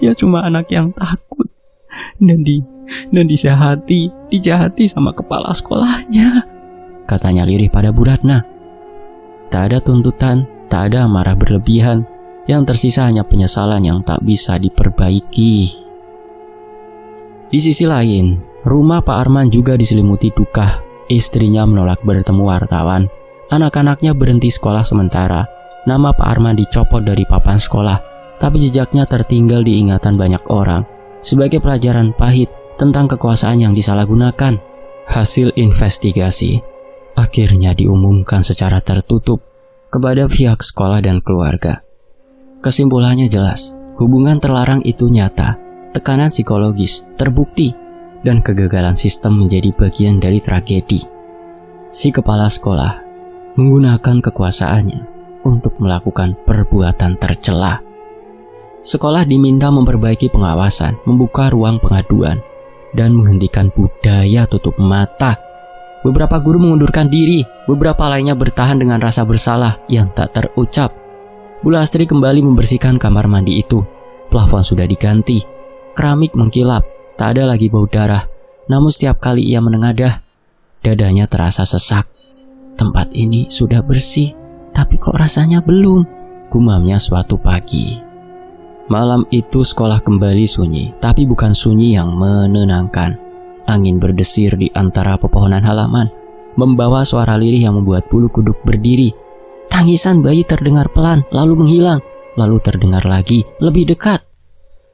Dia cuma anak yang takut. Dan dijahati sama kepala sekolahnya," katanya lirih pada Bu Ratna. Tak ada tuntutan, tak ada amarah berlebihan. Yang tersisa hanya penyesalan yang tak bisa diperbaiki. Di sisi lain, rumah Pak Arman juga diselimuti duka. Istrinya menolak bertemu wartawan. Anak-anaknya berhenti sekolah sementara. nama Pak Arman dicopot dari papan sekolah, tapi jejaknya tertinggal di ingatan banyak orang sebagai pelajaran pahit tentang kekuasaan yang disalahgunakan. Hasil investigasi akhirnya diumumkan secara tertutup kepada pihak sekolah dan keluarga. Kesimpulannya jelas, hubungan terlarang itu nyata, tekanan psikologis terbukti, dan kegagalan sistem menjadi bagian dari tragedi. Si kepala sekolah menggunakan kekuasaannya untuk melakukan perbuatan tercela. Sekolah diminta memperbaiki pengawasan, membuka ruang pengaduan, dan menghentikan budaya tutup mata. Beberapa guru mengundurkan diri, beberapa lainnya bertahan dengan rasa bersalah yang tak terucap. Bu Lastri kembali membersihkan kamar mandi itu. Plafon sudah diganti, keramik mengkilap, tak ada lagi bau darah. Namun setiap kali ia menengadah, dadanya terasa sesak. Tempat ini sudah bersih, tapi kok rasanya belum, gumamnya suatu pagi. Malam itu sekolah kembali sunyi, tapi bukan sunyi yang menenangkan. Angin berdesir di antara pepohonan halaman, membawa suara lirih yang membuat bulu kuduk berdiri. Tangisan bayi terdengar pelan, lalu menghilang, lalu terdengar lagi, lebih dekat.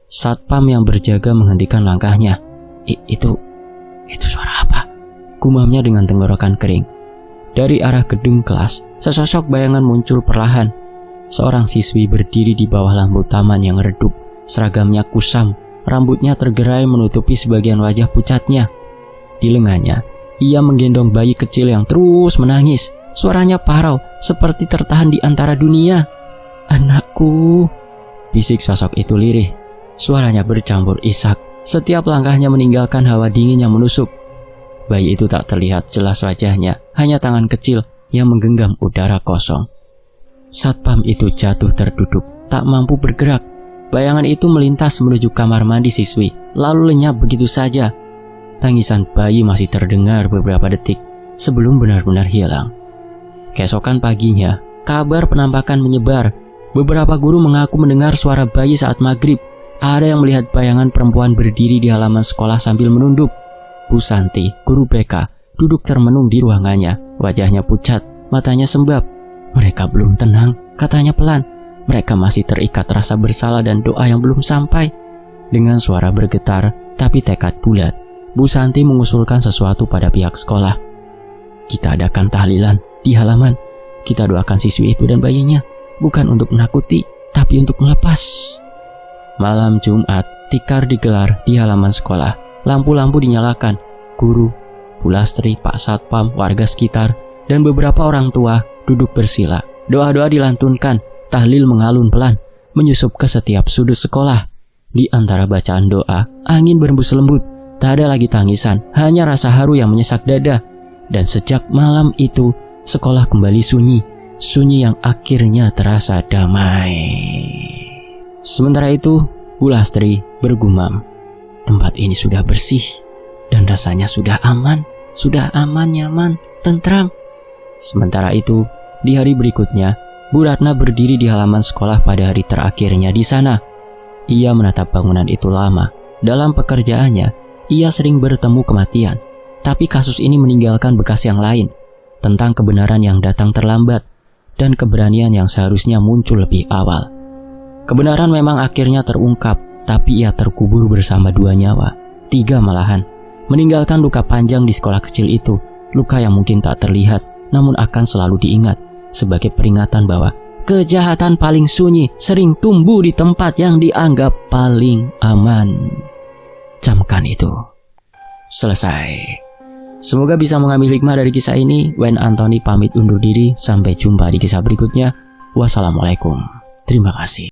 Satpam yang berjaga menghentikan langkahnya. Itu suara apa? Gumamnya dengan tenggorokan kering. Dari arah gedung kelas, sesosok bayangan muncul perlahan. Seorang siswi berdiri di bawah lampu taman yang redup. Seragamnya kusam, rambutnya tergerai menutupi sebagian wajah pucatnya. Di lengannya, ia menggendong bayi kecil yang terus menangis. Suaranya parau, seperti tertahan di antara dunia. "Anakku," bisik sosok itu lirih. Suaranya bercampur isak. Setiap langkahnya meninggalkan hawa dingin yang menusuk. Bayi itu tak terlihat jelas wajahnya, hanya tangan kecil yang menggenggam udara kosong. Satpam itu jatuh terduduk, tak mampu bergerak. Bayangan itu melintas menuju kamar mandi siswi, lalu lenyap begitu saja. Tangisan bayi masih terdengar beberapa detik sebelum benar-benar hilang. Keesokan paginya, kabar penampakan menyebar. Beberapa guru mengaku mendengar suara bayi saat maghrib. Ada yang melihat bayangan perempuan berdiri di halaman sekolah sambil menunduk. Bu Santi, guru BK, duduk termenung di ruangannya. Wajahnya pucat, matanya sembab. "Mereka belum tenang," katanya pelan. "Mereka masih terikat rasa bersalah dan doa yang belum sampai." Dengan suara bergetar, tapi tekad bulat, Bu Santi mengusulkan sesuatu pada pihak sekolah. "Kita adakan tahlilan di halaman. Kita doakan siswi itu dan bayinya, bukan untuk menakuti, tapi untuk melepas." Malam Jumat, tikar digelar di halaman sekolah. Lampu-lampu dinyalakan. Guru, Bu Lastri, Pak Satpam, warga sekitar, dan beberapa orang tua duduk bersila. Doa-doa dilantunkan, tahlil mengalun pelan, menyusup ke setiap sudut sekolah. Di antara bacaan doa, angin berembus lembut. Tak ada lagi tangisan, hanya rasa haru yang menyesak dada. Dan sejak malam itu, sekolah kembali sunyi. Sunyi yang akhirnya terasa damai. Sementara itu, Bu Lastri bergumam, "Tempat ini sudah bersih, dan rasanya sudah aman, nyaman, tentram." Sementara itu, di hari berikutnya, Bu Ratna berdiri di halaman sekolah pada hari terakhirnya di sana. Ia menatap bangunan itu lama. Dalam pekerjaannya, ia sering bertemu kematian. Tapi kasus ini meninggalkan bekas yang lain, tentang kebenaran yang datang terlambat, dan keberanian yang seharusnya muncul lebih awal. Kebenaran memang akhirnya terungkap, tapi ia terkubur bersama 2 nyawa, 3 malahan, meninggalkan luka panjang di sekolah kecil itu. Luka yang mungkin tak terlihat, namun akan selalu diingat sebagai peringatan bahwa kejahatan paling sunyi sering tumbuh di tempat yang dianggap paling aman. Camkan itu. Selesai. Semoga bisa mengambil hikmah dari kisah ini. Wen Antoni pamit undur diri. Sampai jumpa di kisah berikutnya. Wassalamualaikum. Terima kasih.